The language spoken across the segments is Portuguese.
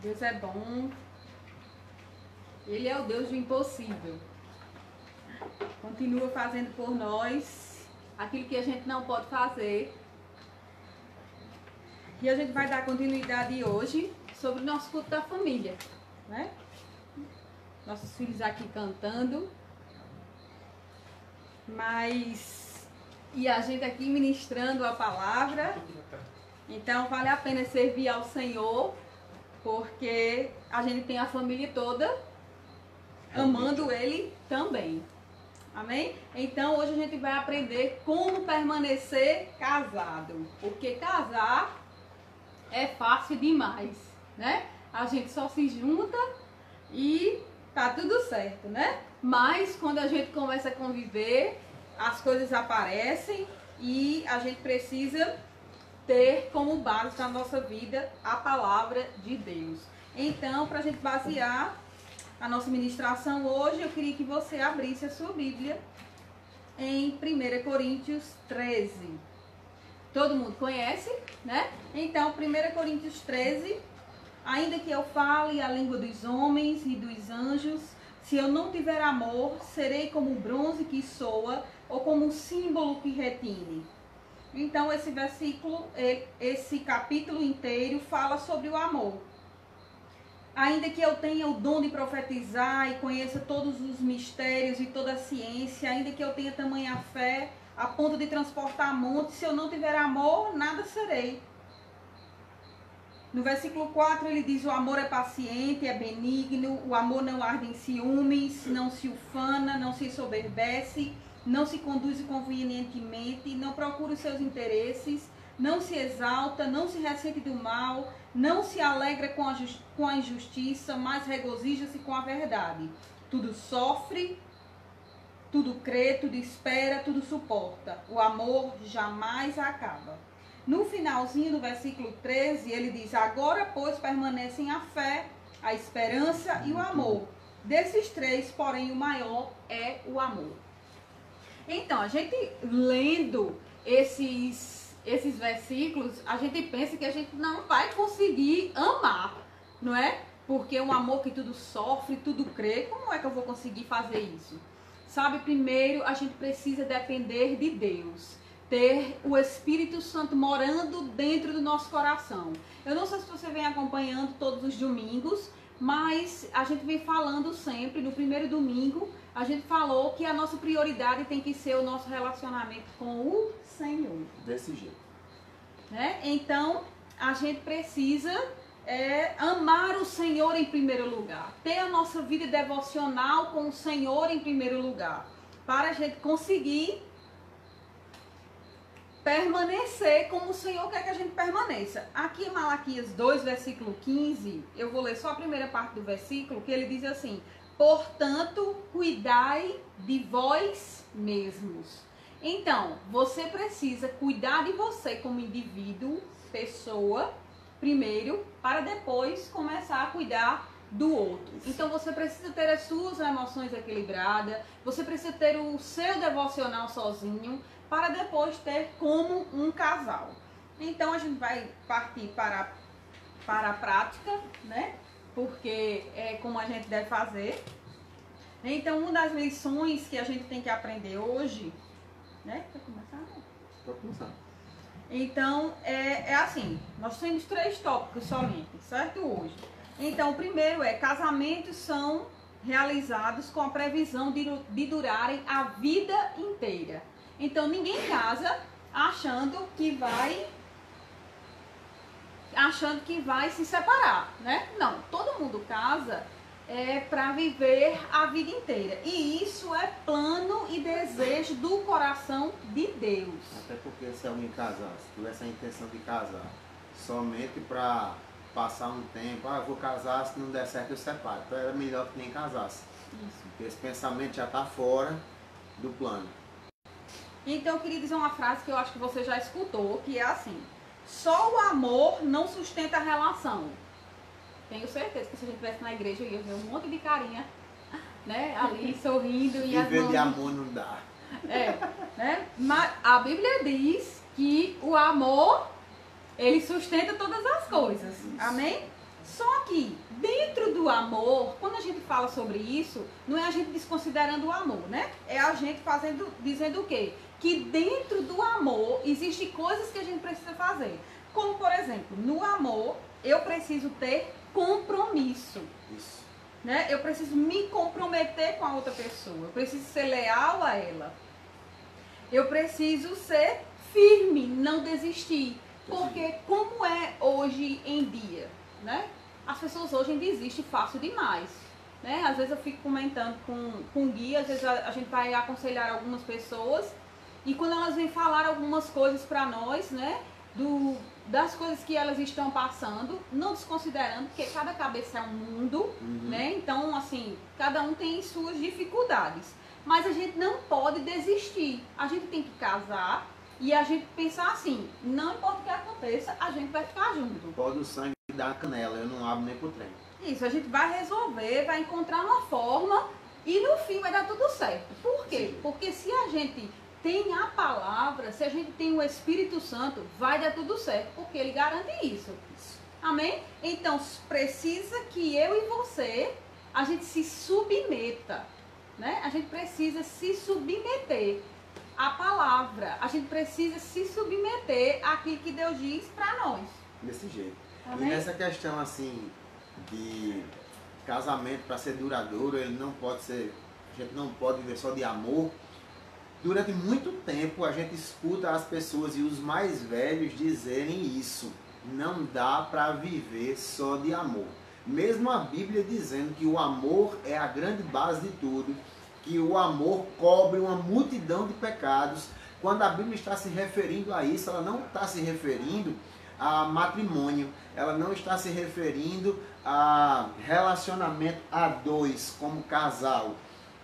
Deus é bom. Ele é o Deus do impossível. Continua fazendo por nós aquilo que a gente não pode fazer. E a gente vai dar continuidade hoje sobre o nosso culto da família, né? Nossos filhos aqui cantando. E a gente aqui ministrando a palavra. Então vale a pena servir ao Senhor, porque a gente tem a família toda amando Ele também. Amém? Então hoje a gente vai aprender como permanecer casado. Porque casar é fácil demais, né? A gente só se junta e tá tudo certo, né? Mas quando a gente começa a conviver, as coisas aparecem e a gente precisa ter como base na nossa vida a palavra de Deus. Então, para a gente basear a nossa ministração hoje, eu queria que você abrisse a sua Bíblia em 1 Coríntios 13. Todo mundo conhece, né? Então, 1 Coríntios 13, ainda que eu fale a língua dos homens e dos anjos, se eu não tiver amor, serei como o bronze que soa ou como um símbolo que retine. Então, esse versículo, esse capítulo inteiro fala sobre o amor. Ainda que eu tenha o dom de profetizar e conheça todos os mistérios e toda a ciência, ainda que eu tenha tamanha fé a ponto de transportar montes, se eu não tiver amor, nada serei. No versículo 4 ele diz: o amor é paciente, é benigno, o amor não arde em ciúmes, não se ufana, não se ensoberbece, não se conduz inconvenientemente, não procura os seus interesses, não se exalta, não se ressente do mal, não se alegra com a injustiça, mas regozija-se com a verdade. Tudo sofre, tudo crê, tudo espera, tudo suporta. O amor jamais acaba. No finalzinho do versículo 13, ele diz: agora, pois, permanecem a fé, a esperança e o amor. Desses três, porém, o maior é o amor. Então, a gente lendo esses versículos, a gente pensa que a gente não vai conseguir amar, não é? Porque um amor que tudo sofre, tudo crê, como é que eu vou conseguir fazer isso? Sabe, primeiro a gente precisa depender de Deus, ter o Espírito Santo morando dentro do nosso coração. Eu não sei se você vem acompanhando todos os domingos, mas a gente vem falando sempre, no primeiro domingo, a gente falou que a nossa prioridade tem que ser o nosso relacionamento com o Senhor. Desse jeito. Né? Então, a gente precisa amar o Senhor em primeiro lugar. Ter a nossa vida devocional com o Senhor em primeiro lugar. Para a gente conseguir permanecer como o Senhor quer que a gente permaneça. Aqui em Malaquias 2, versículo 15, eu vou ler só a primeira parte do versículo, que ele diz assim: portanto, cuidai de vós mesmos. Então, você precisa cuidar de você como indivíduo, pessoa, primeiro, para depois começar a cuidar do outro. Então, você precisa ter as suas emoções equilibradas, você precisa ter o seu devocional sozinho, para depois ter como um casal. Então, a gente vai partir para a prática, né? Porque é como a gente deve fazer. Então, uma das lições que a gente tem que aprender hoje, né? Quer começar? Pode começar. Então, é assim, nós temos 3 tópicos somente, certo? Hoje. Então, o primeiro é: casamentos são realizados com a previsão de durarem a vida inteira. Então, ninguém casa achando que vai se separar, né? Não, todo mundo casa para viver a vida inteira. E isso é plano e desejo do coração de Deus. Até porque se alguém casasse, tivesse a intenção de casar somente para passar um tempo, vou casar, se não der certo eu separo. Então era melhor que nem casasse. Isso. Porque esse pensamento já está fora do plano. Então eu queria dizer uma frase que eu acho que você já escutou, que é assim: só o amor não sustenta a relação. Tenho certeza que se a gente estivesse na igreja eu ia ver um monte de carinha, né, ali sorrindo e as Viver mãos... de amor não dá. Né? Mas a Bíblia diz que o amor, ele sustenta todas as coisas. Amém? Só que dentro do amor, quando a gente fala sobre isso, não é a gente desconsiderando o amor, né? É a gente dizendo o quê? Que dentro do amor existem coisas que a gente precisa fazer. Como, por exemplo, no amor, eu preciso ter compromisso. Isso. Né? Eu preciso me comprometer com a outra pessoa. Eu preciso ser leal a ela. Eu preciso ser firme, não desistir. Porque como é hoje em dia, né? As pessoas hoje desistem fácil demais. Né? Às vezes eu fico comentando com guia, às vezes a gente vai aconselhar algumas pessoas e quando elas vêm falar algumas coisas para nós, né? Das coisas que elas estão passando, não desconsiderando que cada cabeça é um mundo, né? Então, assim, cada um tem suas dificuldades. Mas a gente não pode desistir. A gente tem que casar e a gente pensar assim, não importa o que aconteça, a gente vai ficar junto. Pode o sangue dar canela, eu não abro nem pro trem. Isso, a gente vai resolver, vai encontrar uma forma e no fim vai dar tudo certo. Por quê? Sim. Porque se a gente tem a palavra, se a gente tem o Espírito Santo, vai dar tudo certo, porque ele garante isso. Amém? Então, precisa que eu e você, a gente se submeta, né? A gente precisa se submeter à palavra, a gente precisa se submeter àquilo que Deus diz para nós. Desse jeito. Amém? E nessa questão, assim, de casamento para ser duradouro, ele não pode ser, a gente não pode viver só de amor. Durante muito tempo a gente escuta as pessoas e os mais velhos dizerem isso. Não dá para viver só de amor. Mesmo a Bíblia dizendo que o amor é a grande base de tudo, que o amor cobre uma multidão de pecados. Quando a Bíblia está se referindo a isso, ela não está se referindo a matrimônio, ela não está se referindo a relacionamento a dois como casal.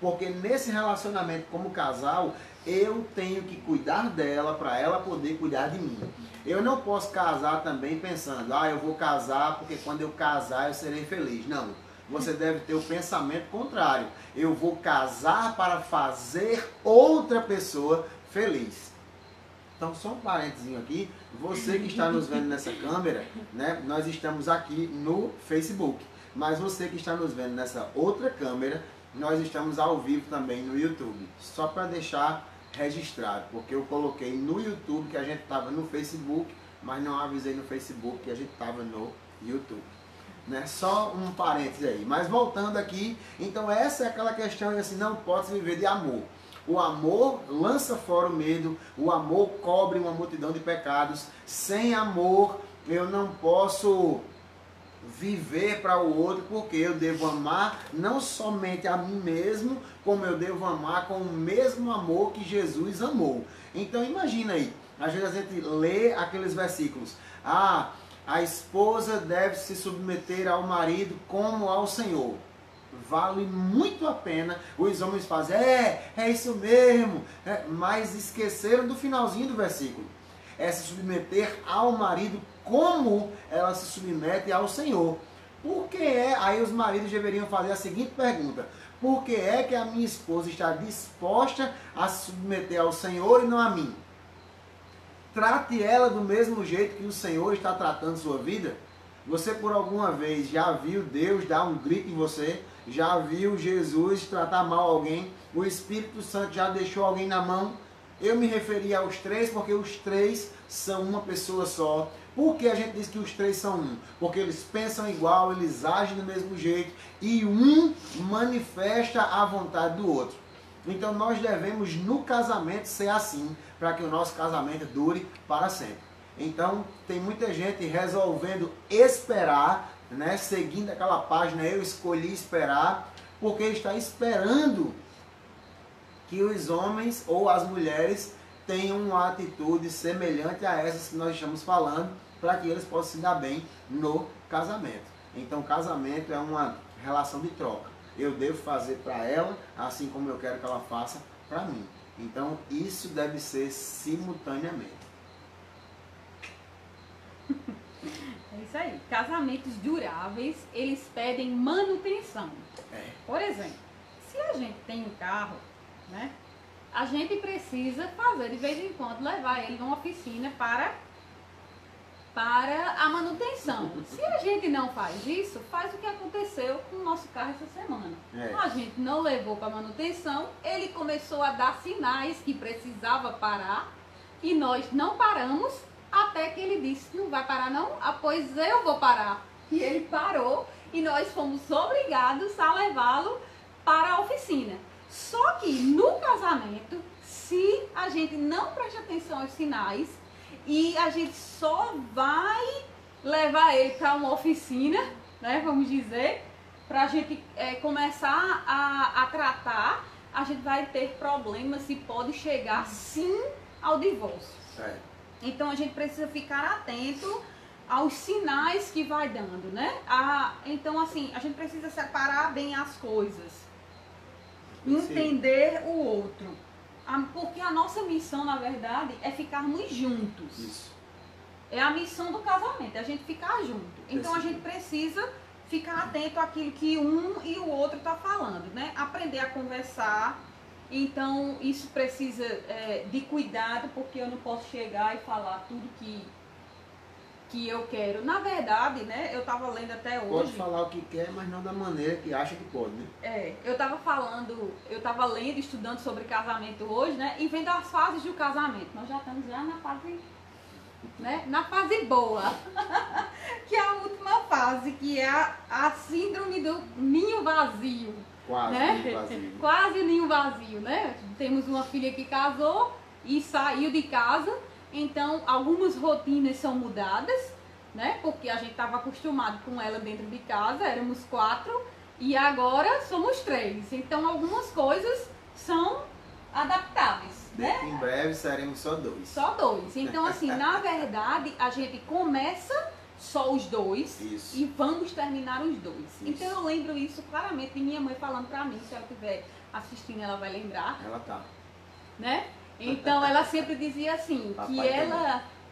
Porque nesse relacionamento como casal, eu tenho que cuidar dela para ela poder cuidar de mim. Eu não posso casar também pensando, eu vou casar porque quando eu casar eu serei feliz. Não, você deve ter o pensamento contrário. Eu vou casar para fazer outra pessoa feliz. Então, só um parênteses aqui, você que está nos vendo nessa câmera, né, nós estamos aqui no Facebook, mas você que está nos vendo nessa outra câmera, nós estamos ao vivo também no YouTube, só para deixar registrado, porque eu coloquei no YouTube que a gente estava no Facebook, mas não avisei no Facebook que a gente estava no YouTube. Né? Só um parênteses aí, mas voltando aqui, então essa é aquela questão de assim, não pode se viver de amor. O amor lança fora o medo, o amor cobre uma multidão de pecados. Sem amor eu não posso viver para o outro, porque eu devo amar não somente a mim mesmo, como eu devo amar com o mesmo amor que Jesus amou. Então imagina aí, às vezes a gente lê aqueles versículos, a esposa deve se submeter ao marido como ao Senhor. Vale muito a pena os homens fazem, é isso mesmo, mas esqueceram do finalzinho do versículo. É se submeter ao marido como ela se submete ao Senhor. Por que aí os maridos deveriam fazer a seguinte pergunta: por que é que a minha esposa está disposta a se submeter ao Senhor e não a mim? Trate ela do mesmo jeito que o Senhor está tratando sua vida. Você por alguma vez já viu Deus dar um grito em você? Já viu Jesus tratar mal alguém? O Espírito Santo já deixou alguém na mão? Eu me referi aos três porque os três são uma pessoa só. Por que a gente diz que os três são um? Porque eles pensam igual, eles agem do mesmo jeito e um manifesta a vontade do outro. Então nós devemos no casamento ser assim, para que o nosso casamento dure para sempre. Então tem muita gente resolvendo esperar, né, seguindo aquela página, eu escolhi esperar, porque está esperando que os homens ou as mulheres tenham uma atitude semelhante a essas que nós estamos falando, para que eles possam se dar bem no casamento. Então casamento é uma relação de troca. Eu devo fazer para ela, assim como eu quero que ela faça para mim. Então isso deve ser simultaneamente. É isso aí. Casamentos duráveis, eles pedem manutenção. Por exemplo, se a gente tem um carro, né, a gente precisa fazer de vez em quando, levar ele numa oficina para para a manutenção. Se a gente não faz isso, faz o que aconteceu com o nosso carro essa semana. A gente não levou para manutenção, ele começou a dar sinais que precisava parar e nós não paramos até que ele disse, não vai parar não? Ah, pois eu vou parar. E ele parou e nós fomos obrigados a levá-lo para a oficina. Só que no casamento, se a gente não presta atenção aos sinais e a gente só vai levar ele para uma oficina, né, vamos dizer, para a gente começar a tratar, a gente vai ter problemas e pode chegar sim ao divórcio. Então a gente precisa ficar atento aos sinais que vai dando, né? Então assim, a gente precisa separar bem as coisas, entender o outro, porque a nossa missão, na verdade, é ficarmos juntos. Isso. É a missão do casamento, é a gente ficar junto. Então a gente precisa ficar atento àquilo que um e o outro tá falando, né? Aprender a conversar. Então isso precisa de cuidado, porque eu não posso chegar e falar tudo que eu quero. Na verdade, né, eu tava lendo até hoje... Pode falar o que quer, mas não da maneira que acha que pode, né? Eu tava lendo, estudando sobre casamento hoje, né, e vendo as fases do casamento. Nós já estamos na fase, né, na fase boa, que é a última fase, que é a síndrome do ninho vazio. Quase, né? ninho vazio. Quase ninho vazio, né? Temos uma filha que casou e saiu de casa. Então, algumas rotinas são mudadas, né? Porque a gente estava acostumado com ela dentro de casa, éramos 4 e agora somos 3. Então, algumas coisas são adaptáveis, né? Em breve seremos só 2. Só 2. Então, assim, na verdade, a gente começa só os 2 e vamos terminar os 2. Então, eu lembro isso claramente de minha mãe falando pra mim. Se ela estiver assistindo, ela vai lembrar. Ela tá. Né? Então ela sempre dizia assim,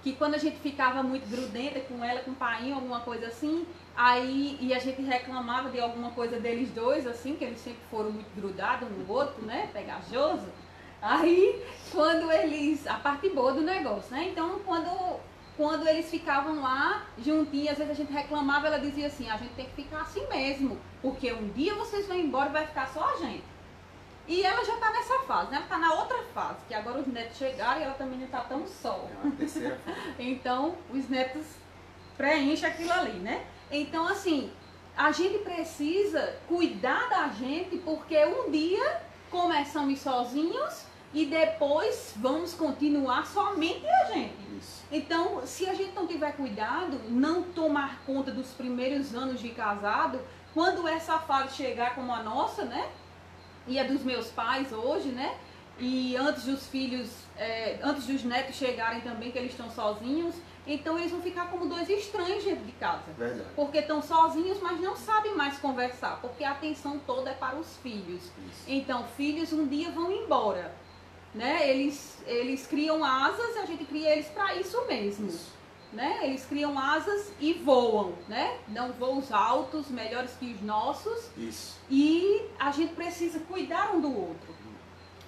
que quando a gente ficava muito grudenta com ela, com o pai, alguma coisa assim, e a gente reclamava de alguma coisa deles dois, assim, que eles sempre foram muito grudados um no outro, né, pegajoso, aí quando eles, a parte boa do negócio, né, então quando eles ficavam lá juntinhos, às vezes a gente reclamava, ela dizia assim, a gente tem que ficar assim mesmo, porque um dia vocês vão embora e vai ficar só a gente. E ela já está nessa fase, né? Ela está na outra fase, que agora os netos chegaram e ela também não está tão só. É a terceira fase. Então, os netos preenchem aquilo ali, né? Então, assim, a gente precisa cuidar da gente, porque um dia começamos sozinhos e depois vamos continuar somente a gente. Isso. Então, se a gente não tiver cuidado, não tomar conta dos primeiros anos de casado, quando essa fase chegar como a nossa, né? E a dos meus pais hoje, né? E antes dos filhos, antes dos netos chegarem também, que eles estão sozinhos, então eles vão ficar como 2 estranhos dentro de casa. Verdade. Porque estão sozinhos, mas não sabem mais conversar, porque a atenção toda é para os filhos. Isso. Então, filhos um dia vão embora, né? Eles criam asas e a gente cria eles para isso mesmo. Isso. Né? Eles criam asas e voam, né? Dão voos altos, melhores que os nossos. Isso. E a gente precisa cuidar um do outro.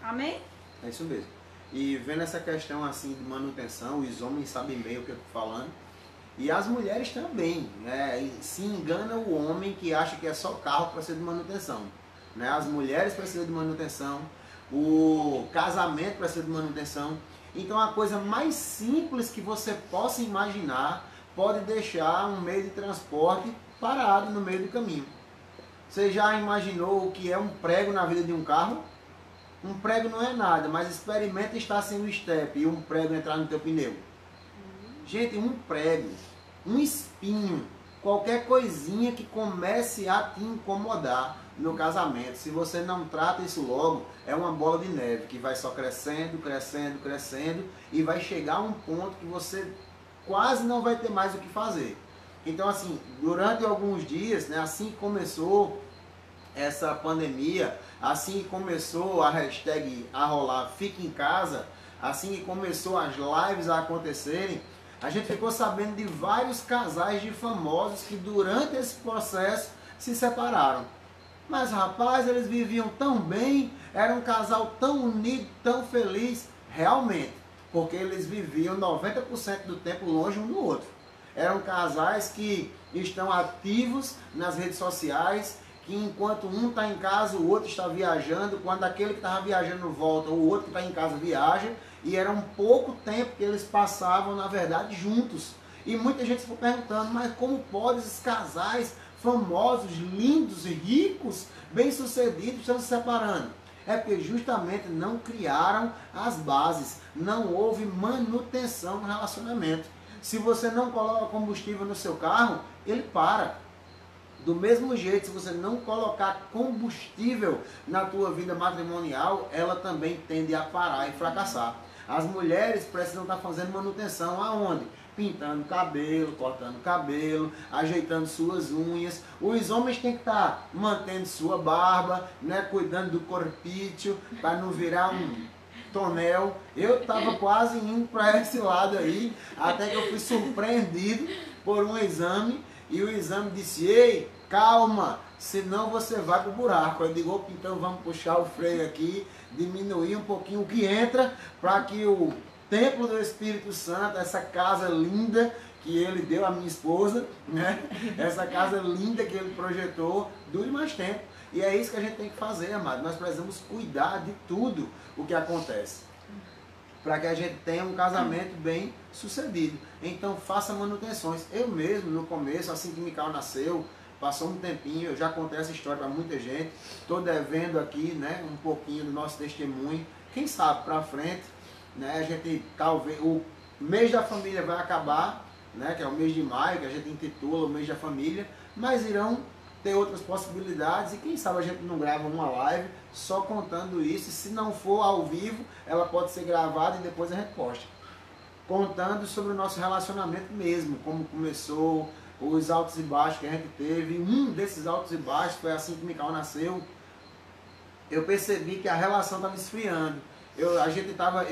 Amém? É isso mesmo. E vendo essa questão assim de manutenção, os homens sabem bem o que eu estou falando. E as mulheres também, né? E se engana o homem que acha que é só carro para ser de manutenção. Né? As mulheres precisam de manutenção, o casamento precisa de manutenção. Então a coisa mais simples que você possa imaginar pode deixar um meio de transporte parado no meio do caminho. Você já imaginou o que é um prego na vida de um carro? Um prego não é nada, mas experimenta estar sem o step e um prego entrar no teu pneu. Gente, um prego, um espinho, qualquer coisinha que comece a te incomodar no casamento, se você não trata isso logo, é uma bola de neve que vai só crescendo, crescendo, crescendo e vai chegar a um ponto que você quase não vai ter mais o que fazer. Então assim, durante alguns dias, né, assim que começou essa pandemia, assim que começou a hashtag a rolar Fique em Casa, assim que começou as lives a acontecerem, a gente ficou sabendo de vários casais de famosos que durante esse processo se separaram. Mas rapaz, eles viviam tão bem, era um casal tão unido, tão feliz, realmente, porque eles viviam 90% do tempo longe um do outro. Eram casais que estão ativos nas redes sociais, que enquanto um está em casa, o outro está viajando, quando aquele que estava viajando volta, o outro que está em casa viaja, e era um pouco tempo que eles passavam, na verdade, juntos. E muita gente ficou perguntando, mas como pode esses casais famosos, lindos, ricos, bem-sucedidos estão se separando? É porque justamente não criaram as bases, não houve manutenção no relacionamento. Se você não coloca combustível no seu carro, ele para. Do mesmo jeito, se você não colocar combustível na tua vida matrimonial, ela também tende a parar e fracassar. As mulheres precisam estar fazendo manutenção aonde? Pintando cabelo, cortando cabelo, ajeitando suas unhas. Os homens têm que estar mantendo sua barba, né, cuidando do corpício, para não virar um tonel. Eu estava quase indo para esse lado aí, até que eu fui surpreendido por um exame, e o exame disse, ei, calma, senão você vai para o buraco. Eu digo, opa, então vamos puxar o freio aqui, diminuir um pouquinho o que entra, para que o templo do Espírito Santo, essa casa linda que ele deu à minha esposa, né? Essa casa linda que ele projetou, dure mais tempo. E é isso que a gente tem que fazer, amado. Nós precisamos cuidar de tudo o que acontece, para que a gente tenha um casamento bem sucedido. Então faça manutenções. Eu mesmo, no começo, assim que Micael nasceu, passou um tempinho, eu já contei essa história para muita gente, estou devendo aqui, né, um pouquinho do nosso testemunho. Quem sabe para frente, né, a gente talvez, o mês da família vai acabar, né, que é o mês de maio, que a gente intitula o mês da família, mas irão ter outras possibilidades, e quem sabe a gente não grava uma live só contando isso, e se não for ao vivo, ela pode ser gravada e depois a gente posta, contando sobre o nosso relacionamento mesmo, como começou, os altos e baixos que a gente teve. Um desses altos e baixos foi assim que Micael nasceu. Eu percebi que a relação estava esfriando. A gente estava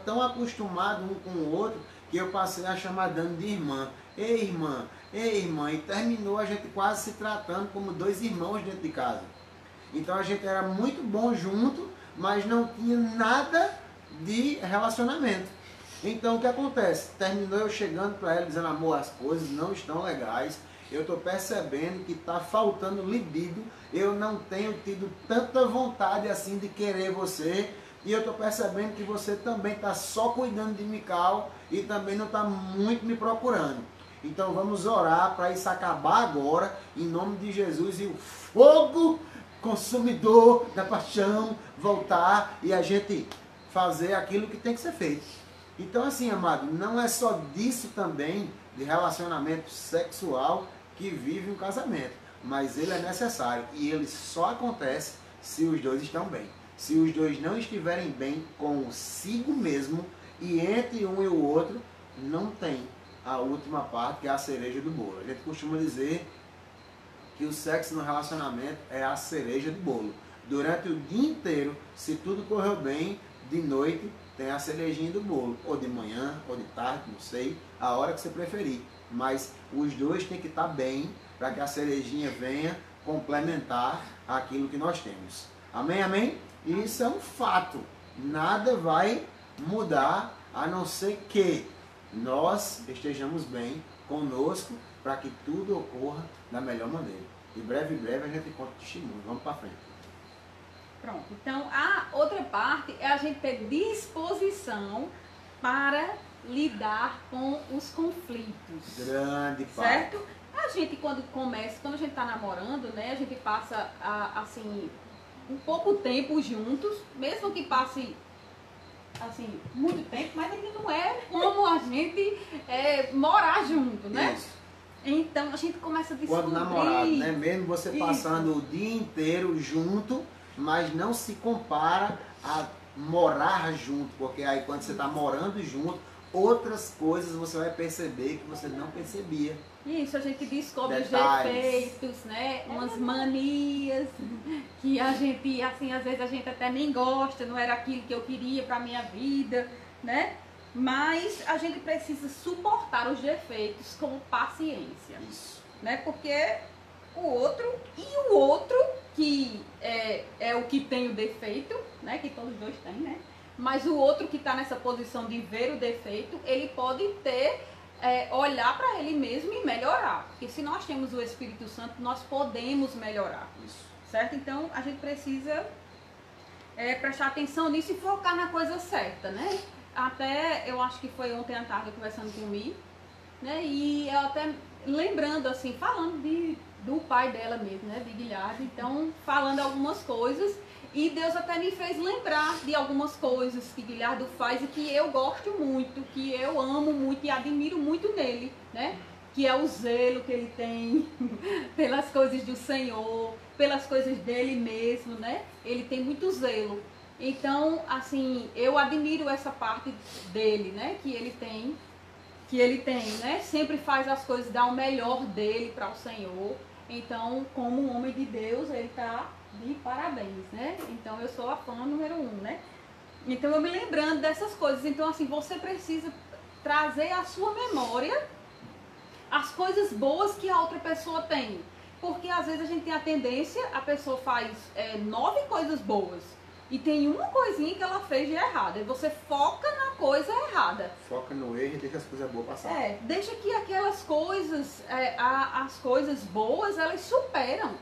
tão acostumado um com o outro, que eu passei a chamar Dani de irmã. Ei, irmã, ei, irmã. E terminou a gente quase se tratando como dois irmãos dentro de casa. Então a gente era muito bom junto, mas não tinha nada de relacionamento. Então o que acontece? Terminou eu chegando para ela dizendo, amor, as coisas não estão legais, eu estou percebendo que está faltando libido, eu não tenho tido tanta vontade assim de querer você, e eu estou percebendo que você também está só cuidando de Micael e também não está muito me procurando. Então vamos orar para isso acabar agora, em nome de Jesus, e o fogo consumidor da paixão voltar e a gente fazer aquilo que tem que ser feito. Então assim, amado, não é só disso também, de relacionamento sexual, que vive um casamento, mas ele é necessário, e ele só acontece se os dois estão bem. Se os dois não estiverem bem consigo mesmo, e entre um e o outro, não tem a última parte, que é a cereja do bolo. A gente costuma dizer que o sexo no relacionamento é a cereja do bolo. Durante o dia inteiro, se tudo correu bem, de noite tem a cerejinha do bolo, ou de manhã, ou de tarde, não sei, a hora que você preferir. Mas os dois têm que estar bem, para que a cerejinha venha complementar aquilo que nós temos. Amém, amém? E isso é um fato. Nada vai mudar, a não ser que nós estejamos bem conosco, para que tudo ocorra da melhor maneira. E breve a gente conta o testemunho. Vamos para frente. Pronto, então a outra parte é a gente ter disposição para lidar com os conflitos. Grande parte. Certo? A gente quando a gente está namorando, né, a gente passa assim um pouco tempo juntos, mesmo que passe assim muito tempo, mas ainda não é como a gente morar junto, né? Isso. Então a gente começa a descobrir. Quando namorado, né? Mesmo você passando o dia inteiro junto, mas não se compara a morar junto, porque aí quando você está morando junto, outras coisas você vai perceber que você não percebia. Isso, a gente descobre Detalhes. os defeitos, né? Umas manias que a gente, assim, às vezes a gente até nem gosta, não era aquilo que eu queria para minha vida, né? Mas a gente precisa suportar os defeitos com paciência. Isso. Né? Porque o outro que é o que tem o defeito, né? Que todos dois têm, né? Mas o outro que está nessa posição de ver o defeito, ele pode ter olhar para ele mesmo e melhorar. Porque se nós temos o Espírito Santo, nós podemos melhorar. Isso. Certo? Então a gente precisa prestar atenção nisso e focar na coisa certa, né? Até, eu acho que foi ontem à tarde conversando com o Mi, né? E eu até lembrando, assim, falando do pai dela mesmo, né? De Guilherme. Então, falando algumas coisas. E Deus até me fez lembrar de algumas coisas que Guilherme faz e que eu gosto muito, que eu amo muito e admiro muito nele, né? Que é o zelo que ele tem pelas coisas do Senhor, pelas coisas dele mesmo, né? Ele tem muito zelo. Então, assim, eu admiro essa parte dele, né? Que ele tem, né? Sempre faz as coisas, dá o melhor dele para o Senhor. Então, como um homem de Deus, ele tá de parabéns, né? Então, eu sou a fã número 1, né? Então, eu me lembrando dessas coisas. Então, assim, você precisa trazer à sua memória as coisas boas que a outra pessoa tem. Porque às vezes a gente tem a tendência, a pessoa faz 9 coisas boas e tem uma coisinha que ela fez de errado. E você foca na coisa errada. Foca no erro e deixa as coisas boas passar. Deixa que aquelas coisas, as coisas boas, elas superam.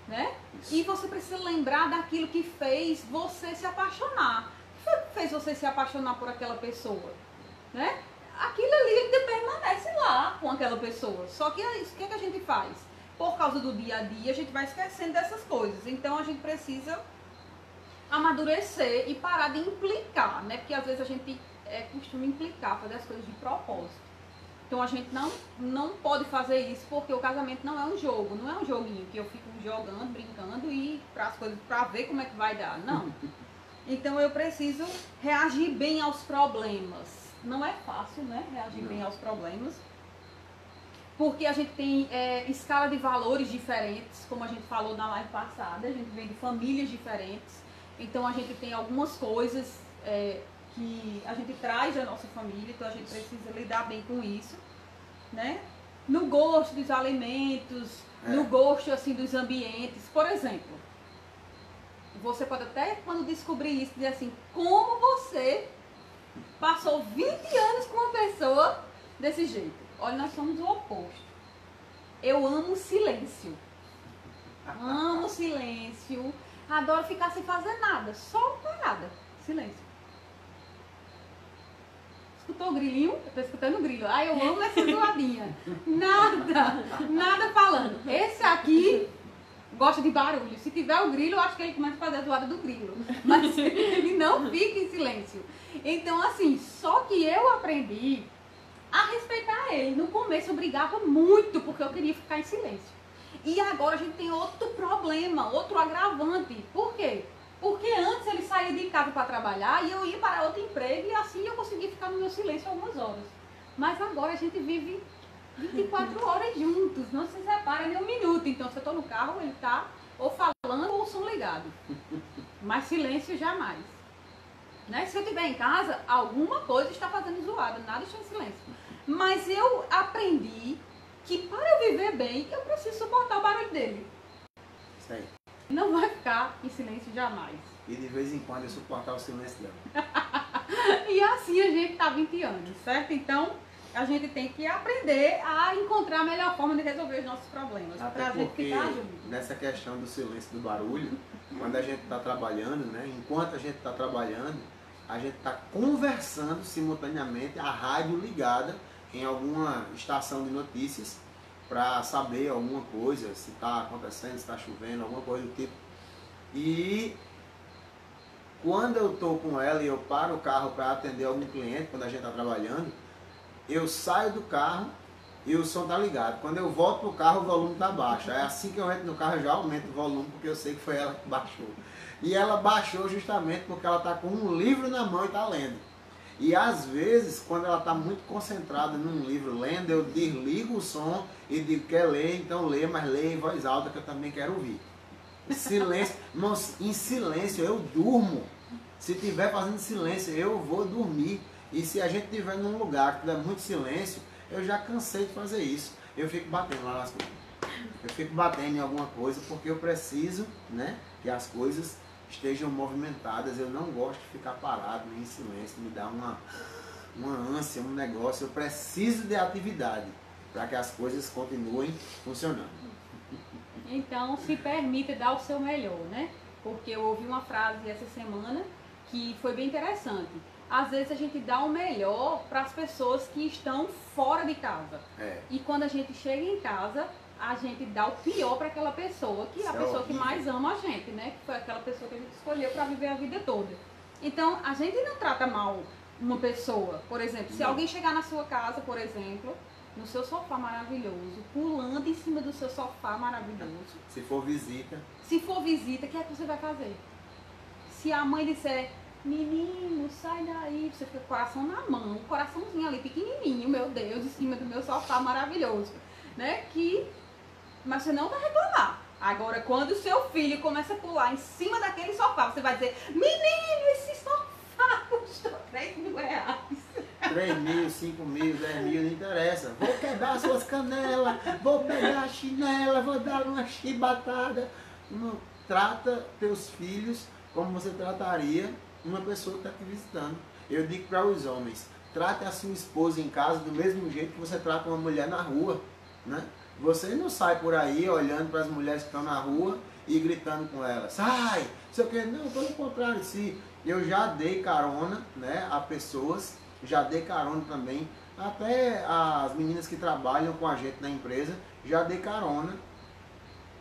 Né? E você precisa lembrar daquilo que fez você se apaixonar. O que fez você se apaixonar por aquela pessoa? Né? Aquilo ali ainda permanece lá com aquela pessoa. Só que o que a gente faz? Por causa do dia a dia, a gente vai esquecendo dessas coisas. Então, a gente precisa amadurecer e parar de implicar, né? Porque às vezes a gente costuma implicar, fazer as coisas de propósito. Então, a gente não pode fazer isso porque o casamento não é um jogo. Não é um joguinho que eu fico jogando, brincando e para ver como é que vai dar. Não. Então, eu preciso reagir bem aos problemas. Não é fácil, né, reagir bem aos problemas, porque a gente tem escala de valores diferentes, como a gente falou na live passada, a gente vem de famílias diferentes, então a gente tem algumas coisas que a gente traz da nossa família, então a gente precisa lidar bem com isso, né? No gosto dos alimentos, no gosto assim dos ambientes, por exemplo, você pode até quando descobrir isso dizer assim, como você passou 20 anos com uma pessoa desse jeito. Olha, nós somos o oposto. Eu amo silêncio. Amo silêncio. Adoro ficar sem fazer nada. Só parada. Silêncio. Escutou o grilinho? Eu tô escutando o grilo. Ah, eu amo essa zoadinha. Nada falando. Esse aqui gosta de barulho. Se tiver o grilo, eu acho que ele começa a fazer a zoada do grilo. Mas ele não fica em silêncio. Então, assim, só que eu aprendi a respeitar ele. No começo eu brigava muito porque eu queria ficar em silêncio. E agora a gente tem outro problema, outro agravante. Por quê? Porque antes ele saía de casa para trabalhar e eu ia para outro emprego e assim eu conseguia ficar no meu silêncio algumas horas. Mas agora a gente vive 24 horas juntos, não se separa nem um minuto. Então, se eu estou no carro, ele está ou falando ou o som ligado. Mas silêncio jamais. Né? Se eu estiver em casa, alguma coisa está fazendo zoada, nada está em silêncio. Mas eu aprendi que para eu viver bem, eu preciso suportar o barulho dele. Isso aí. Não vai ficar em silêncio jamais. E de vez em quando eu suportar o silêncio dela. E assim a gente está 20 anos, certo? Então, a gente tem que aprender a encontrar a melhor forma de resolver os nossos problemas. Até pra gente porque ficar junto. nessa questão do silêncio, do barulho, quando a gente está trabalhando, né? Enquanto a gente está trabalhando, a gente está conversando simultaneamente, a rádio ligada em alguma estação de notícias para saber alguma coisa, se está acontecendo, se está chovendo, alguma coisa do tipo. E quando eu estou com ela e eu paro o carro para atender algum cliente, quando a gente está trabalhando, eu saio do carro e o som está ligado. Quando eu volto pro carro, o volume está baixo. É assim que eu entro no carro, eu já aumento o volume, porque eu sei que foi ela que baixou. E ela baixou justamente porque ela está com um livro na mão e está lendo. E às vezes, quando ela está muito concentrada num livro lendo, eu desligo o som e digo, quer ler, então lê, mas lê em voz alta que eu também quero ouvir. Silêncio, em silêncio eu durmo. Se estiver fazendo silêncio, eu vou dormir. E se a gente estiver num lugar que tiver muito silêncio, eu já cansei de fazer isso. Eu fico batendo lá nas coisas. Eu fico batendo em alguma coisa porque eu preciso, né, que as coisas estejam movimentadas. Eu não gosto de ficar parado nem em silêncio, me dá uma ânsia, um negócio. Eu preciso de atividade para que as coisas continuem funcionando. Então, se permita dar o seu melhor, né? Porque eu ouvi uma frase essa semana que foi bem interessante. Às vezes a gente dá o melhor para as pessoas que estão fora de casa. E quando a gente chega em casa, a gente dá o pior para aquela pessoa, que é a pessoa que mais ama a gente, né? Que foi aquela pessoa que a gente escolheu para viver a vida toda. Então, a gente não trata mal uma pessoa. Por exemplo, se alguém chegar na sua casa, por exemplo, no seu sofá maravilhoso, pulando em cima do seu sofá maravilhoso. Se for visita. Se for visita, o que é que você vai fazer? Se a mãe disser, menino, sai daí, você fica com o coração na mão, um coraçãozinho ali pequenininho, meu Deus, em cima do meu sofá maravilhoso, né? Mas você não vai reclamar. Agora, quando o seu filho começa a pular em cima daquele sofá, você vai dizer, menino, esse sofá custou R$3.000. 3 mil, 5 mil, 10 mil, não interessa. Vou quebrar suas canelas, vou pegar a chinela, vou dar uma chibatada. Não trata teus filhos como você trataria uma pessoa que está te visitando. Eu digo para os homens, trate a sua esposa em casa do mesmo jeito que você trata uma mulher na rua, né? Você não sai por aí olhando para as mulheres que estão na rua e gritando com elas, sai, sei o que, não, pelo contrário, se eu já dei carona, né, a pessoas, já dei carona também, até as meninas que trabalham com a gente na empresa, já dei carona,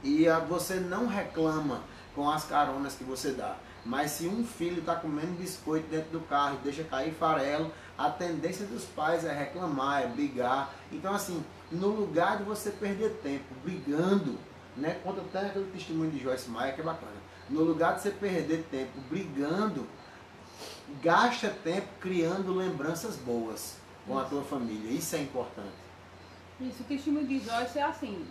e você não reclama com as caronas que você dá. Mas se um filho está comendo biscoito dentro do carro e deixa cair farelo, a tendência dos pais é reclamar, é brigar. Então assim, no lugar de você perder tempo brigando, né? Conta até aquele testemunho de Joyce Meyer que é bacana. No lugar de você perder tempo brigando, gasta tempo criando lembranças boas com a tua família. Isso é importante. Isso, o testemunho de Joyce é assim,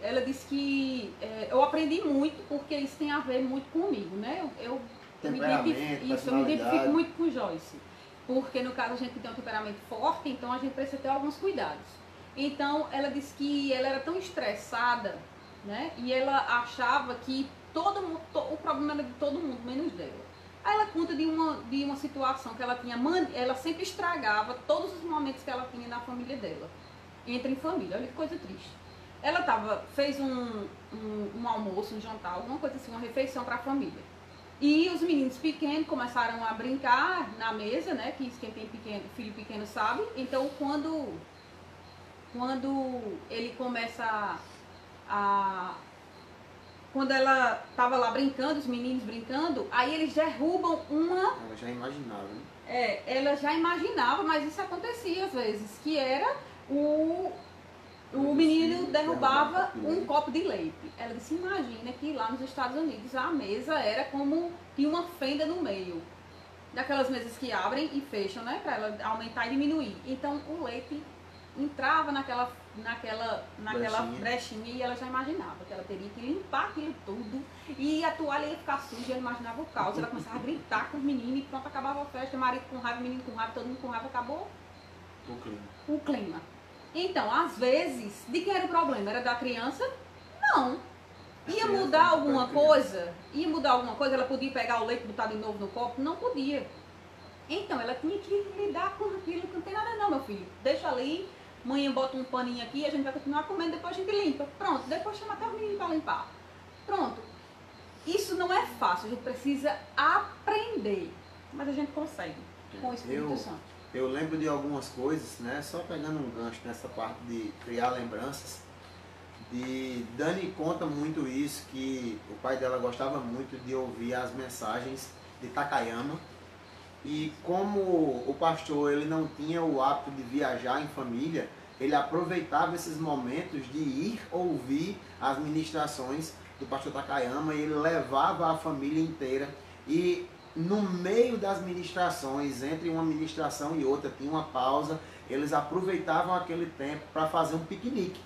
ela disse que eu aprendi muito porque isso tem a ver muito comigo, né? Eu me identifico muito com Joyce, porque no caso a gente tem um temperamento forte, então a gente precisa ter alguns cuidados. Então ela disse que ela era tão estressada, né? E ela achava que o problema era de todo mundo, menos dela. Aí ela conta de uma situação que ela tinha, ela sempre estragava todos os momentos que ela tinha na família dela, em família, olha que coisa triste. Ela fez um almoço, um jantar, alguma coisa assim, uma refeição para a família. E os meninos pequenos começaram a brincar na mesa, né? Que quem tem filho pequeno sabe. Então quando ele começa quando ela estava lá brincando, os meninos brincando, aí eles derrubam uma... Ela já imaginava, né? Ela já imaginava, mas isso acontecia às vezes, que era o menino derrubava um copo de leite. Ela disse, imagina que lá nos Estados Unidos a mesa era como tinha uma fenda no meio. Daquelas mesas que abrem e fecham, né? Para ela aumentar e diminuir. Então o leite entrava naquela brechinha e ela já imaginava que ela teria que limpar aquilo tudo e a toalha ia ficar suja, ela imaginava o caos. Ela começava a gritar com os meninos e pronto, acabava a festa, o marido com raiva, o menino com raiva, todo mundo com raiva, acabou o clima. Então, às vezes, de quem era o problema? Era da criança? Não. Ia mudar alguma coisa? Ia mudar alguma coisa? Ela podia pegar o leite e botar de novo no copo? Não podia. Então, ela tinha que lidar com aquilo que não tem nada não, meu filho. Deixa ali, amanhã bota um paninho aqui, a gente vai continuar comendo, depois a gente limpa. Pronto, depois chama até o menino para limpar. Pronto. Isso não é fácil, a gente precisa aprender. Mas a gente consegue, com o Espírito Santo. Eu lembro de algumas coisas, né? Só pegando um gancho nessa parte de criar lembranças. Dani conta muito isso, que o pai dela gostava muito de ouvir as mensagens de Takayama. E como o pastor ele não tinha o hábito de viajar em família, ele aproveitava esses momentos de ir ouvir as ministrações do pastor Takayama e ele levava a família inteira. E no meio das ministrações, entre uma ministração e outra, tinha uma pausa, eles aproveitavam aquele tempo para fazer um piquenique.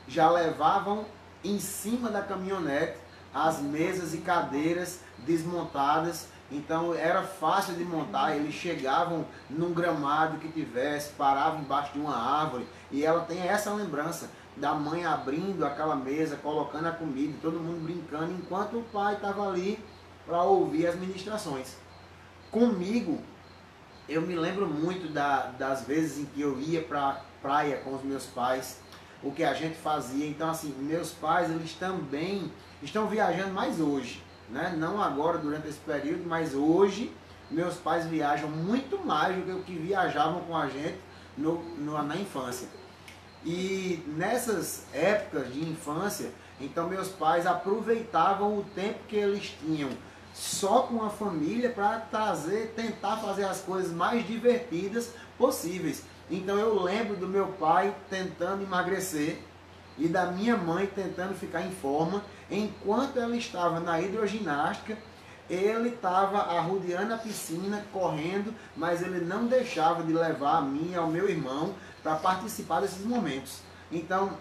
Já levavam em cima da caminhonete as mesas e cadeiras desmontadas, então era fácil de montar. Eles chegavam num gramado que tivesse, paravam embaixo de uma árvore, e ela tem essa lembrança da mãe abrindo aquela mesa, colocando a comida, todo mundo brincando, enquanto o pai estava ali para ouvir as ministrações. Comigo, eu me lembro muito das vezes em que eu ia para praia com os meus pais, o que a gente fazia. Então, assim, meus pais, eles também estão viajando mais hoje, né? Não agora, durante esse período, mas hoje, meus pais viajam muito mais do que o que viajavam com a gente na infância. E nessas épocas de infância, então meus pais aproveitavam o tempo que eles tinham só com a família para tentar fazer as coisas mais divertidas possíveis. Então eu lembro do meu pai tentando emagrecer e da minha mãe tentando ficar em forma, enquanto ela estava na hidroginástica, ele estava arrodeando a piscina, correndo, mas ele não deixava de levar a mim e ao meu irmão para participar desses momentos. Então,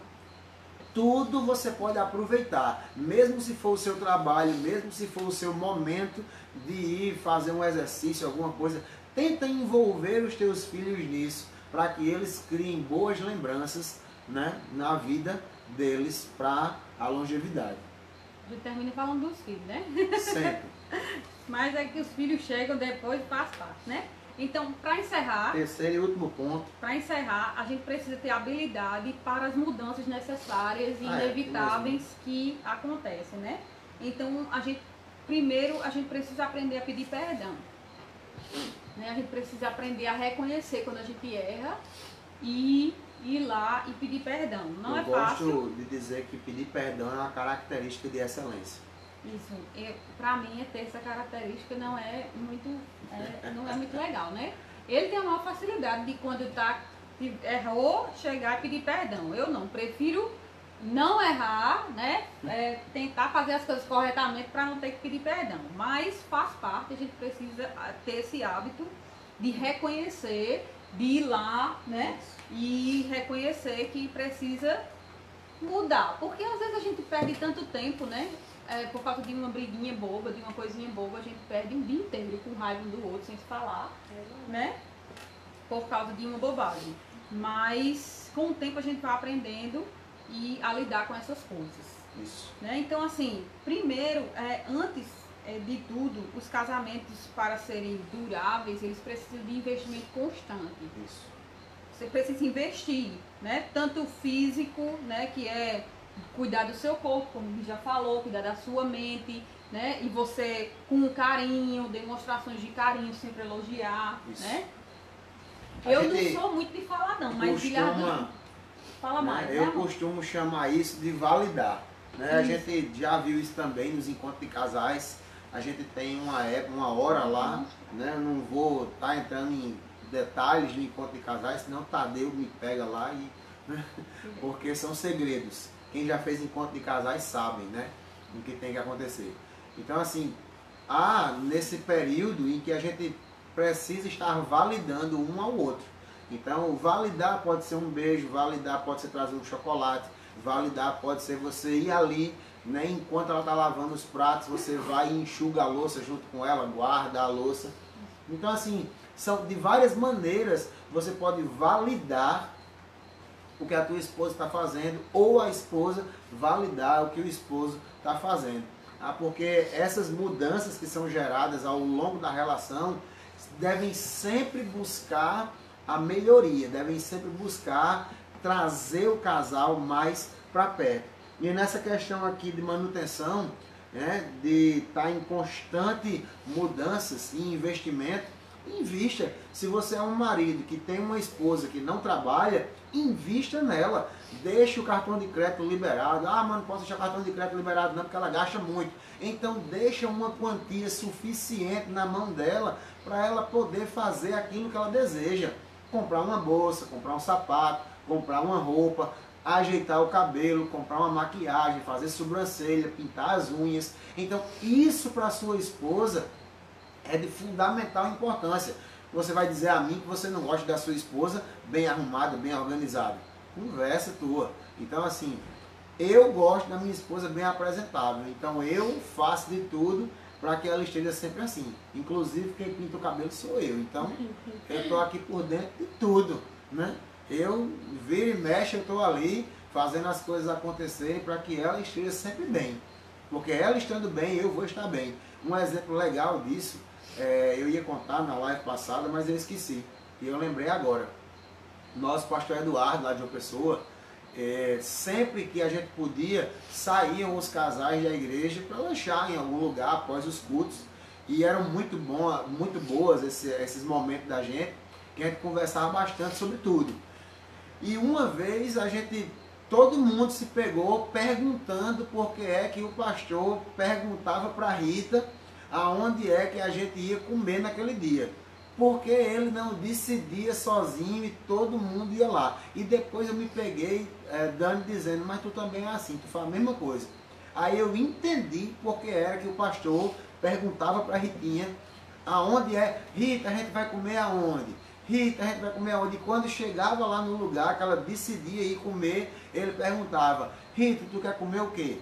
tudo você pode aproveitar, mesmo se for o seu trabalho, mesmo se for o seu momento de ir fazer um exercício, alguma coisa, tenta envolver os teus filhos nisso, para que eles criem boas lembranças, né, na vida deles para a longevidade. A gente termina falando dos filhos, né? Sempre. Mas é que os filhos chegam depois e faz parte, né? Então, para encerrar... Terceiro e último ponto. Para encerrar, a gente precisa ter habilidade para as mudanças necessárias e inevitáveis que acontecem, né? Então, primeiro, a gente precisa aprender a pedir perdão. Né? A gente precisa aprender a reconhecer quando a gente erra e ir lá e pedir perdão. Não é fácil. Eu gosto de dizer que pedir perdão é uma característica de excelência. Isso, para mim ter essa característica não é muito legal, né? Ele tem a maior facilidade de quando errou, chegar e pedir perdão. Eu não, prefiro não errar, né? Tentar fazer as coisas corretamente para não ter que pedir perdão. Mas faz parte, a gente precisa ter esse hábito de reconhecer, de ir lá, né? E reconhecer que precisa mudar. Porque às vezes a gente perde tanto tempo, né? Por causa de uma briguinha boba, de uma coisinha boba, a gente perde um dia inteiro com raiva um do outro, sem se falar, né? Por causa de uma bobagem. Mas com o tempo a gente vai aprendendo a lidar com essas coisas. Isso. Né? Então, assim, primeiro, antes de tudo, os casamentos, para serem duráveis, eles precisam de investimento constante. Isso. Você precisa investir, né? Tanto físico, né? Que é cuidar do seu corpo, como a gente já falou, cuidar da sua mente, né? E você, com carinho, demonstrações de carinho, sempre elogiar, isso. Né? Eu não sou muito de falar não, mas Guilherme fala mais. Eu costumo chamar isso de validar. Né? A gente já viu isso também nos encontros de casais. A gente tem uma hora lá, né? Eu não vou estar entrando em detalhes do encontro de casais, senão Tadeu me pega lá porque são segredos. Quem já fez encontro de casais sabem, né, o que tem que acontecer. Então, assim, nesse período em que a gente precisa estar validando um ao outro. Então, validar pode ser um beijo, validar pode ser trazer um chocolate, validar pode ser você ir ali, né, enquanto ela está lavando os pratos, você vai e enxuga a louça junto com ela, guarda a louça. Então, assim, são de várias maneiras você pode validar o que a tua esposa está fazendo, ou a esposa validar o que o esposo está fazendo. Porque essas mudanças que são geradas ao longo da relação devem sempre buscar a melhoria, devem sempre buscar trazer o casal mais para perto. E nessa questão aqui de manutenção, né, de estar em constante mudanças e investimento, invista. Se você é um marido que tem uma esposa que não trabalha, invista nela. Deixe o cartão de crédito liberado. Mas não posso deixar o cartão de crédito liberado não, porque ela gasta muito. Então deixa uma quantia suficiente na mão dela para ela poder fazer aquilo que ela deseja. Comprar uma bolsa, comprar um sapato, comprar uma roupa, ajeitar o cabelo, comprar uma maquiagem, fazer sobrancelha, pintar as unhas. Então isso para sua esposa é de fundamental importância. Você vai dizer a mim que você não gosta da sua esposa bem arrumada, bem organizada. Conversa tua. Então, assim, eu gosto da minha esposa bem apresentável. Então, eu faço de tudo para que ela esteja sempre assim. Inclusive, quem pinta o cabelo sou eu. Então, eu estou aqui por dentro de tudo, né? Eu viro e mexo, eu estou ali fazendo as coisas acontecerem para que ela esteja sempre bem. porque ela estando bem, eu vou estar bem. Um exemplo legal disso, eu ia contar na live passada, mas eu esqueci, e eu lembrei agora. Nosso pastor Eduardo, lá de uma pessoa, sempre que a gente podia, saíam os casais da igreja para lanchar em algum lugar após os cultos, e eram muito boas esses momentos da gente, que a gente conversava bastante sobre tudo. E uma vez todo mundo se pegou perguntando por que é que o pastor perguntava para Rita aonde é que a gente ia comer naquele dia. Porque ele não decidia sozinho e todo mundo ia lá. E depois eu me peguei dizendo, mas tu também é assim, tu faz a mesma coisa. Aí eu entendi porque era que o pastor perguntava para Ritinha aonde é, Rita, a gente vai comer aonde? Rita, a gente vai comer aonde? E quando chegava lá no lugar que ela decidia ir comer, ele perguntava, Rita, tu quer comer o quê?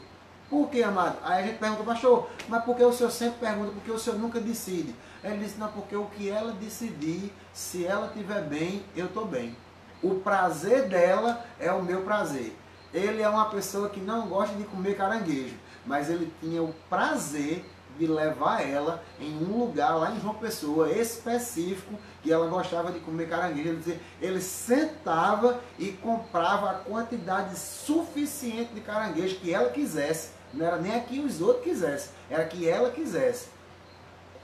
Por quê, amado? Aí a gente pergunta, pastor, mas por que o senhor sempre pergunta, por que o senhor nunca decide? Ele disse, não, porque o que ela decidir, se ela estiver bem, eu estou bem. O prazer dela é o meu prazer. Ele é uma pessoa que não gosta de comer caranguejo, mas ele tinha o prazer de levar ela em um lugar lá em João Pessoa específico que ela gostava de comer caranguejo. Ele sentava e comprava a quantidade suficiente de caranguejo que ela quisesse. Não era nem a que os outros quisessem, era a que ela quisesse.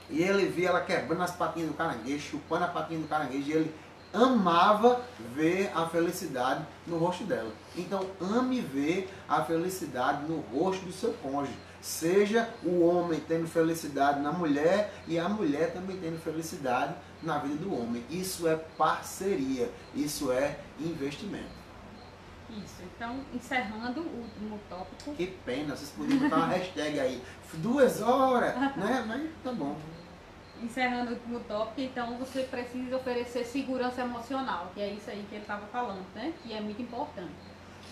E ele via ela quebrando as patinhas do caranguejo, chupando a patinha do caranguejo, e ele amava ver a felicidade no rosto dela. Então ame ver a felicidade no rosto do seu cônjuge. Seja o homem tendo felicidade na mulher e a mulher também tendo felicidade na vida do homem. Isso é parceria, isso é investimento. Isso, então encerrando o último tópico. Que pena, vocês podiam botar uma hashtag aí, 2 horas, né? Mas tá bom. Encerrando o último tópico, então você precisa oferecer segurança emocional, que é isso aí que ele estava falando, né? Que é muito importante.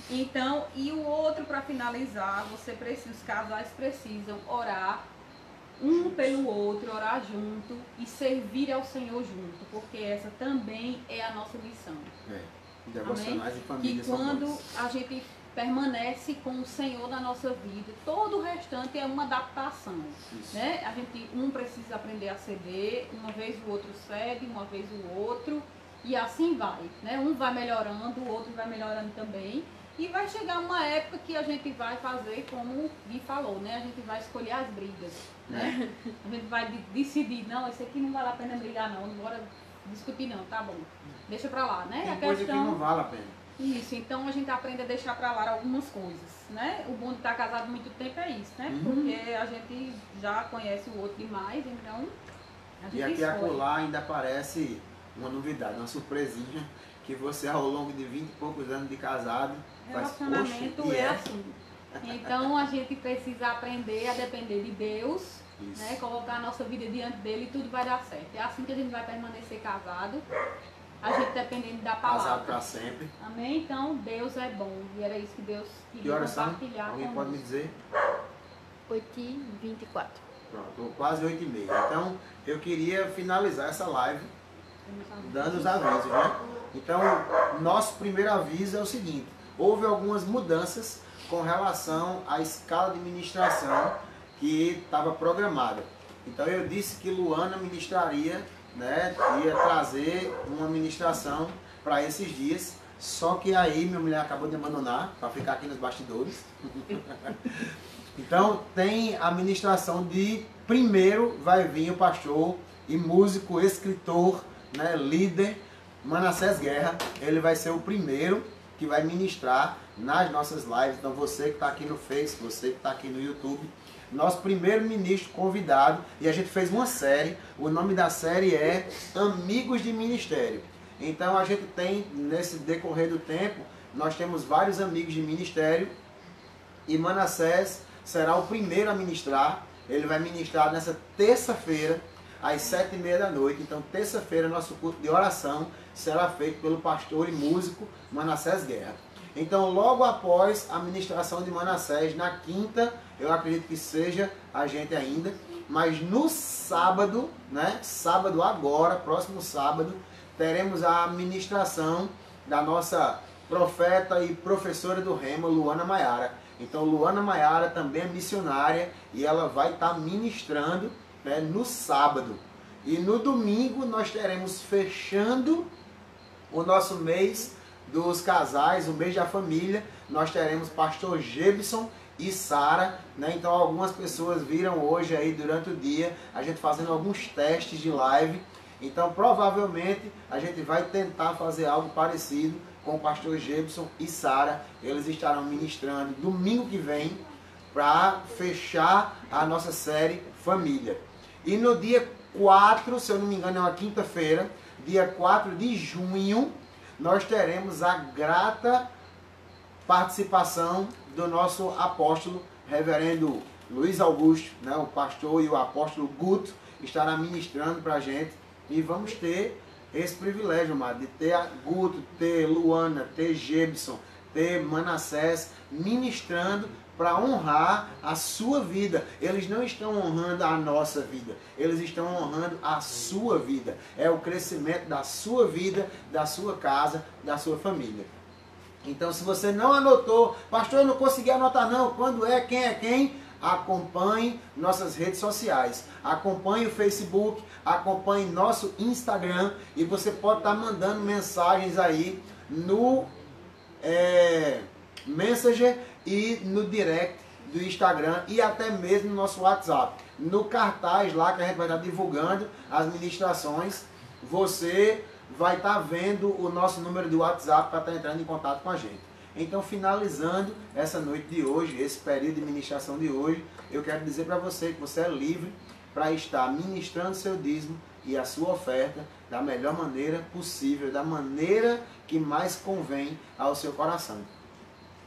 Então, e o outro, para finalizar, os casais precisam orar um pelo outro, orar junto e servir ao Senhor junto, porque essa também é a nossa missão. Devocionais e família. Que quando a gente permanece com o Senhor na nossa vida, todo o restante é uma adaptação, né? A gente, precisa aprender a ceder, uma vez o outro cede, uma vez o outro, e assim vai, né? Um vai melhorando, o outro vai melhorando também, e vai chegar uma época que a gente vai fazer como o Gui falou, né? A gente vai escolher as brigas, né? A gente vai decidir, não, esse aqui não vale a pena brigar não, não bora discutir não, tá bom, deixa pra lá, né? Tem coisa que não vale a pena. Isso, então a gente aprende a deixar pra lá algumas coisas, né? O bom de estar casado muito tempo é isso, né? Porque a gente já conhece o outro demais, então a gente E aqui acolá ainda aparece uma novidade, uma surpresinha, que você ao longo de 20 e poucos anos de casado relacionamento é assim. Então a gente precisa aprender a depender de Deus, né? Colocar a nossa vida diante dele e tudo vai dar certo. É assim que a gente vai permanecer casado. A gente dependendo da palavra. Casado para sempre. Amém? Então, Deus é bom. E era isso que Deus queria compartilhar. Alguém pode me dizer? 8h24. Pronto, quase 8h30. Então, eu queria finalizar essa live dando os avisos, né? Então, nosso primeiro aviso é o seguinte. Houve algumas mudanças com relação à escala de ministração que estava programada. Então, eu disse que Luana ministraria, né, ia trazer uma ministração para esses dias, só que aí minha mulher acabou de abandonar para ficar aqui nos bastidores. Então tem a ministração de primeiro vai vir o pastor e músico, escritor, né, líder Manassés Guerra. Ele vai ser o primeiro que vai ministrar nas nossas lives. Então você que está aqui no Face, você que está aqui no YouTube, nosso primeiro ministro convidado, e a gente fez uma série, o nome da série é Amigos de Ministério. Então a gente tem, nesse decorrer do tempo, nós temos vários amigos de ministério, e Manassés será o primeiro a ministrar. Ele vai ministrar nessa terça-feira, às 7h30 da noite. Então terça-feira nosso culto de oração será feito pelo pastor e músico Manassés Guerra. Então, logo após a ministração de Manassés, na quinta, eu acredito que seja a gente ainda, mas no sábado, né, sábado agora, próximo sábado, teremos a ministração da nossa profeta e professora do Rema, Luana Maiara. Então Luana Maiara também é missionária e ela vai estar ministrando, né, no sábado. E no domingo nós teremos fechando o nosso mês dos casais, o mês da família. Nós teremos pastor Gebson e Sara, né? Então algumas pessoas viram hoje aí durante o dia a gente fazendo alguns testes de live. Então provavelmente a gente vai tentar fazer algo parecido com o pastor Gebson e Sara. Eles estarão ministrando domingo que vem para fechar a nossa série Família. E no dia 4, se eu não me engano é uma quinta-feira, dia 4 de junho, nós teremos a grata participação do nosso apóstolo, reverendo Luiz Augusto, né, o pastor e o apóstolo Guto, estará ministrando para a gente. E vamos ter esse privilégio, amado, de ter a Guto, ter Luana, ter Gebson, ter Manassés ministrando para honrar a sua vida. Eles não estão honrando a nossa vida, eles estão honrando a sua vida. É o crescimento da sua vida, da sua casa, da sua família. Então, se você não anotou, pastor, eu não consegui anotar não, quando é, quem, acompanhe nossas redes sociais, acompanhe o Facebook, acompanhe nosso Instagram, e você pode estar mandando mensagens aí no Messenger e no direct do Instagram e até mesmo no nosso WhatsApp. No cartaz lá que a gente vai estar divulgando as ministrações, você vai estar vendo o nosso número de WhatsApp para estar entrando em contato com a gente. Então, finalizando essa noite de hoje, esse período de ministração de hoje, eu quero dizer para você que você é livre para estar ministrando seu dízimo e a sua oferta da melhor maneira possível, da maneira que mais convém ao seu coração.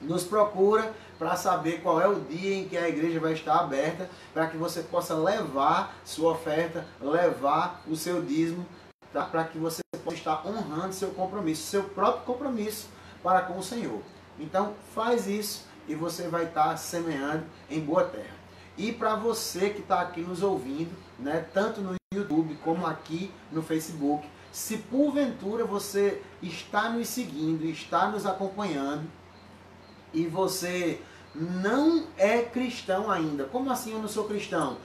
Nos procura para saber qual é o dia em que a igreja vai estar aberta, para que você possa levar sua oferta, levar o seu dízimo, tá? Para que você possa estar honrando seu compromisso, seu próprio compromisso para com o Senhor. Então faz isso e você vai estar semeando em boa terra. E para você que está aqui nos ouvindo, né, tanto no YouTube como aqui no Facebook, se porventura você está nos seguindo, está nos acompanhando, e você não é cristão ainda. Como assim eu não sou cristão?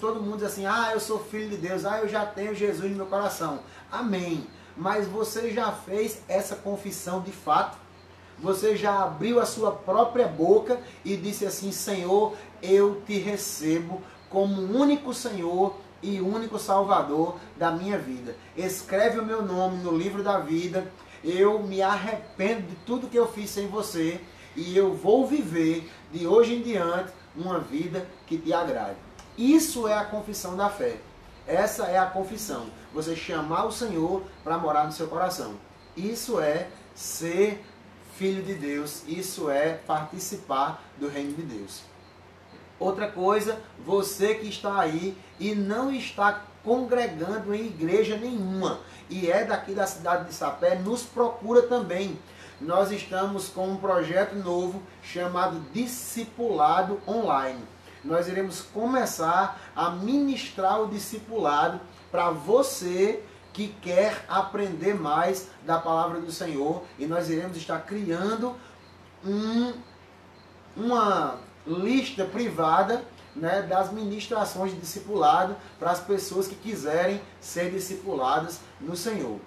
Todo mundo diz assim, ah, eu sou filho de Deus, ah, eu já tenho Jesus no meu coração. Amém. Mas você já fez essa confissão de fato? Você já abriu a sua própria boca e disse assim, Senhor, eu te recebo como único Senhor e único Salvador da minha vida. Escreve o meu nome no livro da vida, eu me arrependo de tudo que eu fiz sem você, e eu vou viver de hoje em diante uma vida que te agrade. Isso é a confissão da fé. Essa é a confissão. Você chamar o Senhor para morar no seu coração. Isso é ser filho de Deus. Isso é participar do reino de Deus. Outra coisa, você que está aí e não está congregando em igreja nenhuma e é daqui da cidade de Sapé, nos procura também. Nós estamos com um projeto novo chamado Discipulado Online. Nós iremos começar a ministrar o discipulado para você que quer aprender mais da palavra do Senhor, e nós iremos estar criando uma lista privada, né, das ministrações de discipulado para as pessoas que quiserem ser discipuladas no Senhor.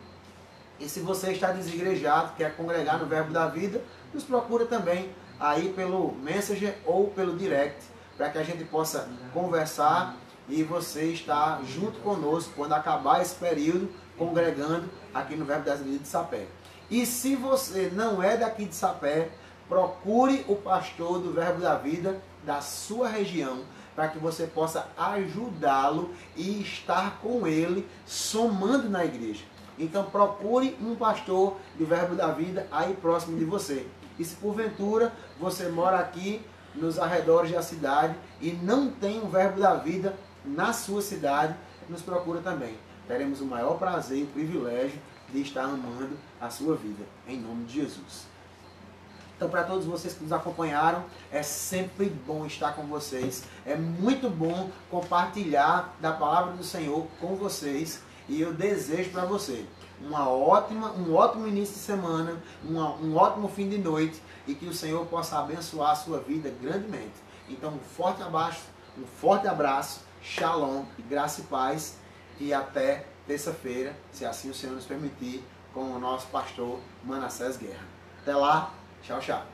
E se você está desigrejado, quer congregar no Verbo da Vida, nos procura também aí pelo Messenger ou pelo Direct, para que a gente possa conversar e você estar junto conosco quando acabar esse período congregando aqui no Verbo da Vida de Sapé. E se você não é daqui de Sapé, procure o pastor do Verbo da Vida da sua região, para que você possa ajudá-lo e estar com ele somando na igreja. Então procure um pastor do Verbo da Vida aí próximo de você. E se porventura você mora aqui nos arredores da cidade e não tem um Verbo da Vida na sua cidade, nos procura também. Teremos o maior prazer e o privilégio de estar amando a sua vida, em nome de Jesus. Então, para todos vocês que nos acompanharam, é sempre bom estar com vocês. É muito bom compartilhar da palavra do Senhor com vocês. E eu desejo para você um ótimo início de semana, um ótimo fim de noite e que o Senhor possa abençoar a sua vida grandemente. Então, um forte abraço, shalom, graça e paz e até terça-feira, se assim o Senhor nos permitir, com o nosso pastor Manassés Guerra. Até lá, tchau, tchau.